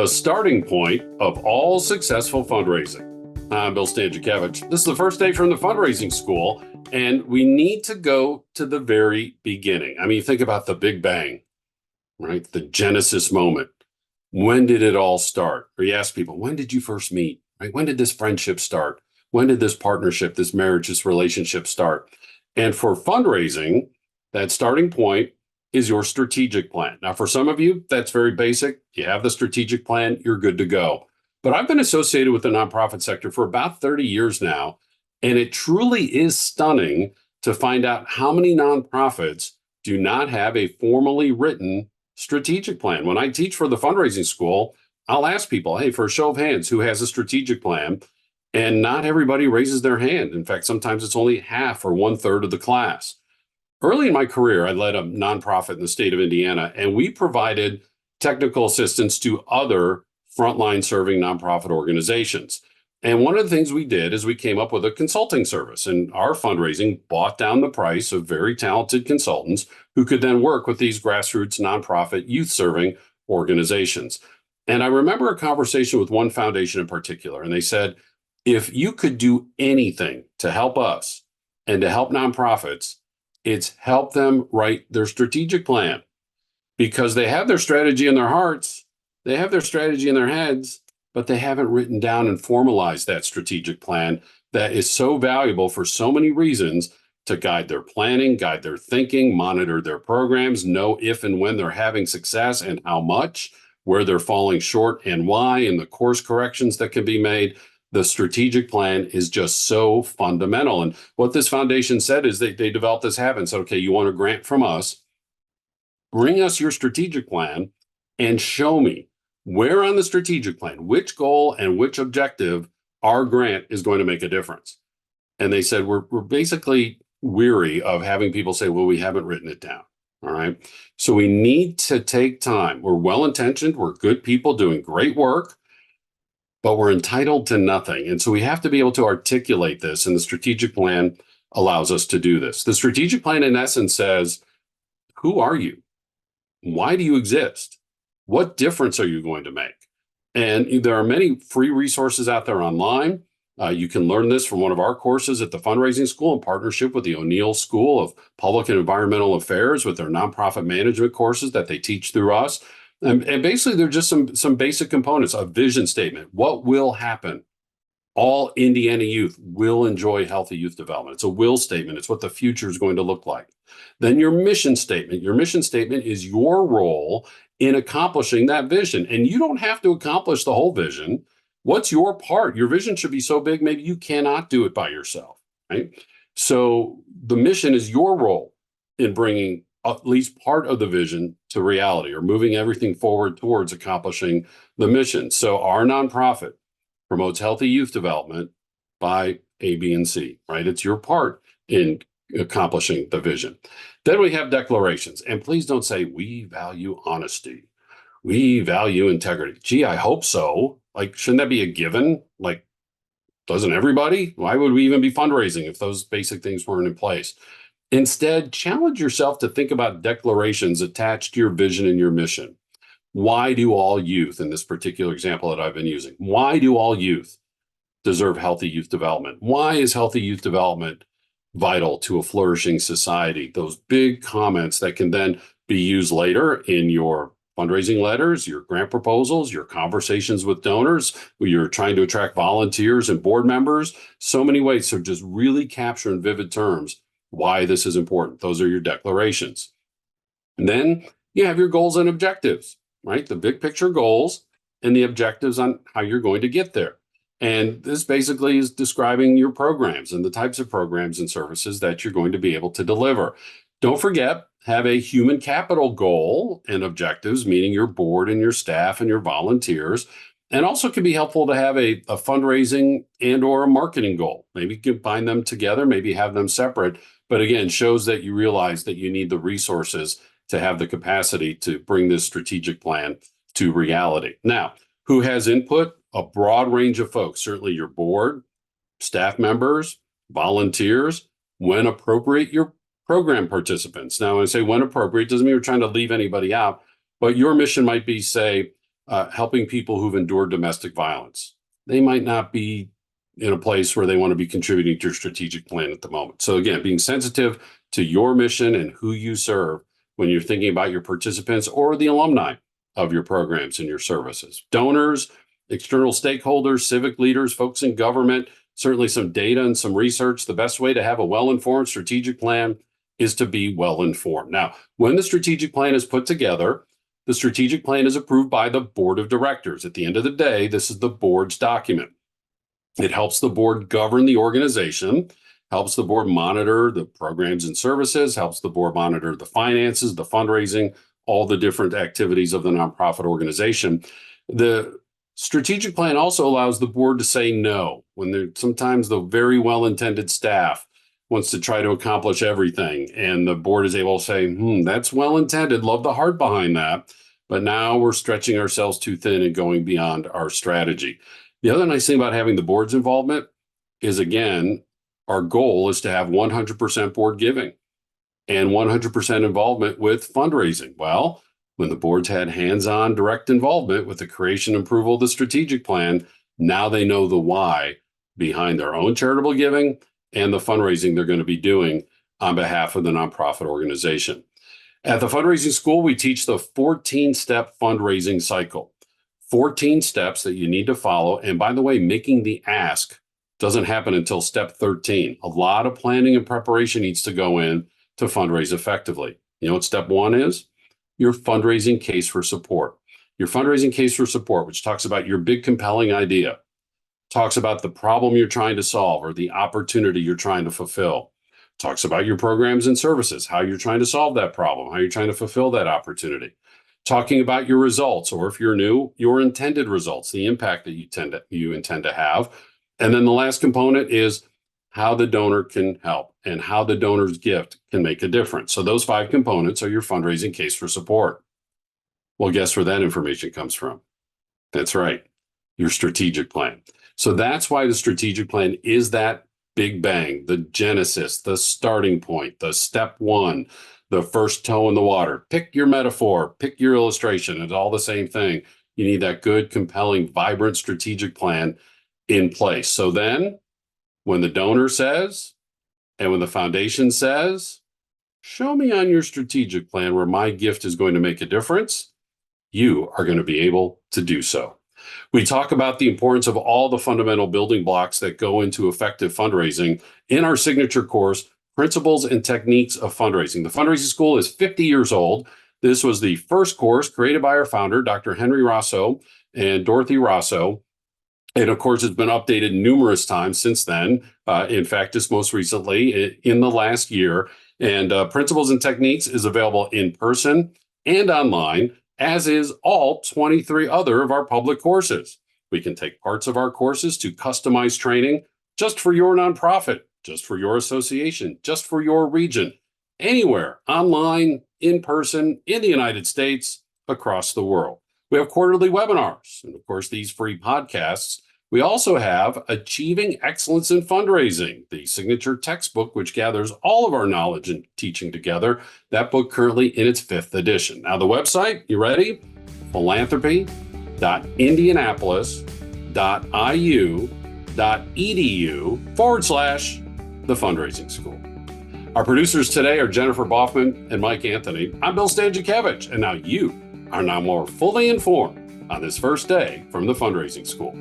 the starting point of all successful fundraising. I'm Bill Stanczykiewicz. This is the first day from the fundraising school, and we need to go to the very beginning. I mean, think about the Big Bang, right? The Genesis moment. When did it all start? Or you ask people, when did you first meet? Right? When did this friendship start? When did this partnership, this marriage, this relationship start? And for fundraising, that starting point is your strategic plan. Now, for some of you, that's very basic. You have the strategic plan, you're good to go. But I've been associated with the nonprofit sector for about 30 years now, and it truly is stunning to find out how many nonprofits do not have a formally written strategic plan. When I teach for the fundraising school, I'll ask people, hey, for a show of hands, who has a strategic plan? And not everybody raises their hand. In fact, sometimes it's only half or 1/3 of the class. Early in my career, I led a nonprofit in the state of Indiana, and we provided technical assistance to other frontline serving nonprofit organizations. And one of the things we did is we came up with a consulting service, and our fundraising bought down the price of very talented consultants who could then work with these grassroots nonprofit youth serving organizations. And I remember a conversation with one foundation in particular, and they said, if you could do anything to help us and to help nonprofits, it's help them write their strategic plan, because they have their strategy in their hearts, they have their strategy in their heads, but they haven't written down and formalized that strategic plan that is so valuable for so many reasons to guide their planning, guide their thinking, monitor their programs, know if and when they're having success and how much, where they're falling short and why, and the course corrections that can be made. The strategic plan is just so fundamental. And what this foundation said is they developed this habit and said, okay, you want a grant from us, bring us your strategic plan and show me where on the strategic plan, which goal and which objective our grant is going to make a difference. And they said, we're basically weary of having people say, well, we haven't written it down. All right. So we need to take time. We're well-intentioned. We're good people doing great work, but we're entitled to nothing. And so we have to be able to articulate this, and the strategic plan allows us to do this. The strategic plan, in essence, says, who are you? Why do you exist? What difference are you going to make? And there are many free resources out there online. You can learn this from one of our courses at the fundraising school in partnership with the O'Neill School of Public and Environmental Affairs with their nonprofit management courses that they teach through us. And basically, they're just some basic components. A vision statement. What will happen? All Indiana youth will enjoy healthy youth development. It's a will statement. It's what the future is going to look like. Then your mission statement. Your mission statement is your role in accomplishing that vision. And you don't have to accomplish the whole vision. What's your part? Your vision should be so big, maybe you cannot do it by yourself, right? So the mission is your role in bringing at least part of the vision to reality, or moving everything forward towards accomplishing the mission. So our nonprofit promotes healthy youth development by A, B, and C, right? It's your part in accomplishing the vision. Then we have declarations. And please don't say, we value honesty. We value integrity. Gee, I hope so. Like, shouldn't that be a given? Like, doesn't everybody? Why would we even be fundraising if those basic things weren't in place? Instead, challenge yourself to think about declarations attached to your vision and your mission. Why do all youth, in this particular example that I've been using, why do all youth deserve healthy youth development? Why is healthy youth development vital to a flourishing society? Those big comments that can then be used later in your fundraising letters, your grant proposals, your conversations with donors, where you're trying to attract volunteers and board members. So many ways to just really capture in vivid terms why this is important. Those are your declarations. And then you have your goals and objectives, right? The big picture goals and the objectives on how you're going to get there. And this basically is describing your programs and the types of programs and services that you're going to be able to deliver. Don't forget, have a human capital goal and objectives, meaning your board and your staff and your volunteers. And also can be helpful to have a fundraising and or a marketing goal. Maybe combine them together, maybe have them separate. But again, shows that you realize that you need the resources to have the capacity to bring this strategic plan to reality. Now, who has input? A broad range of folks, certainly your board, staff members, volunteers, when appropriate, your program participants. Now, when I say when appropriate, doesn't mean we're trying to leave anybody out, but your mission might be, say, helping people who've endured domestic violence. They might not be in a place where they want to be contributing to your strategic plan at the moment. So again, being sensitive to your mission and who you serve when you're thinking about your participants or the alumni of your programs and your services. Donors, external stakeholders, civic leaders, folks in government, certainly some data and some research. The best way to have a well-informed strategic plan is to be well-informed. Now, when the strategic plan is put together, the strategic plan is approved by the board of directors. At the end of the day, this is the board's document. It helps the board govern the organization, helps the board monitor the programs and services, helps the board monitor the finances, the fundraising, all the different activities of the nonprofit organization. The strategic plan also allows the board to say no when sometimes the very well-intended staff wants to try to accomplish everything. And the board is able to say, that's well-intended, love the heart behind that. But now we're stretching ourselves too thin and going beyond our strategy. The other nice thing about having the board's involvement is, again, our goal is to have 100% board giving and 100% involvement with fundraising. Well, when the board's had hands-on direct involvement with the creation and approval of the strategic plan, now they know the why behind their own charitable giving and the fundraising they're going to be doing on behalf of the nonprofit organization. At the Fundraising School, we teach the 14-step fundraising cycle. 14 steps that you need to follow. And by the way, making the ask doesn't happen until step 13. A lot of planning and preparation needs to go in to fundraise effectively. You know what step 1 is? Your fundraising case for support. Your fundraising case for support, which talks about your big compelling idea, talks about the problem you're trying to solve or the opportunity you're trying to fulfill, talks about your programs and services, how you're trying to solve that problem, how you're trying to fulfill that opportunity, talking about your results, or if you're new, your intended results, the impact that you intend to have. And then the last component is how the donor can help and how the donor's gift can make a difference. So those 5 components are your fundraising case for support. Well, guess where that information comes from? That's right, your strategic plan. So that's why the strategic plan is that big bang, the genesis, the starting point, the step 1, the first toe in the water. Pick your metaphor, pick your illustration. It's all the same thing. You need that good, compelling, vibrant strategic plan in place. So then when the donor says, and when the foundation says, show me on your strategic plan where my gift is going to make a difference, you are going to be able to do so. We talk about the importance of all the fundamental building blocks that go into effective fundraising in our signature course, Principles and Techniques of Fundraising. The Fundraising School is 50 years old. This was the first course created by our founder, Dr. Henry Rosso and Dorothy Rosso. And of course, it's been updated numerous times since then. In fact, just most recently in the last year. And Principles and Techniques is available in person and online, as is all 23 other of our public courses. We can take parts of our courses to customize training just for your nonprofit, just for your association, just for your region, anywhere, online, in person, in the United States, across the world. We have quarterly webinars, and of course, these free podcasts. We also have Achieving Excellence in Fundraising, the signature textbook, which gathers all of our knowledge and teaching together. That book currently in its 5th edition. Now, the website, you ready? philanthropy.indianapolis.edu/the Fundraising School. Our producers today are Jennifer Boffman and Mike Anthony. I'm Bill Stanczykiewicz, and now you are now more fully informed on this first day from the Fundraising School.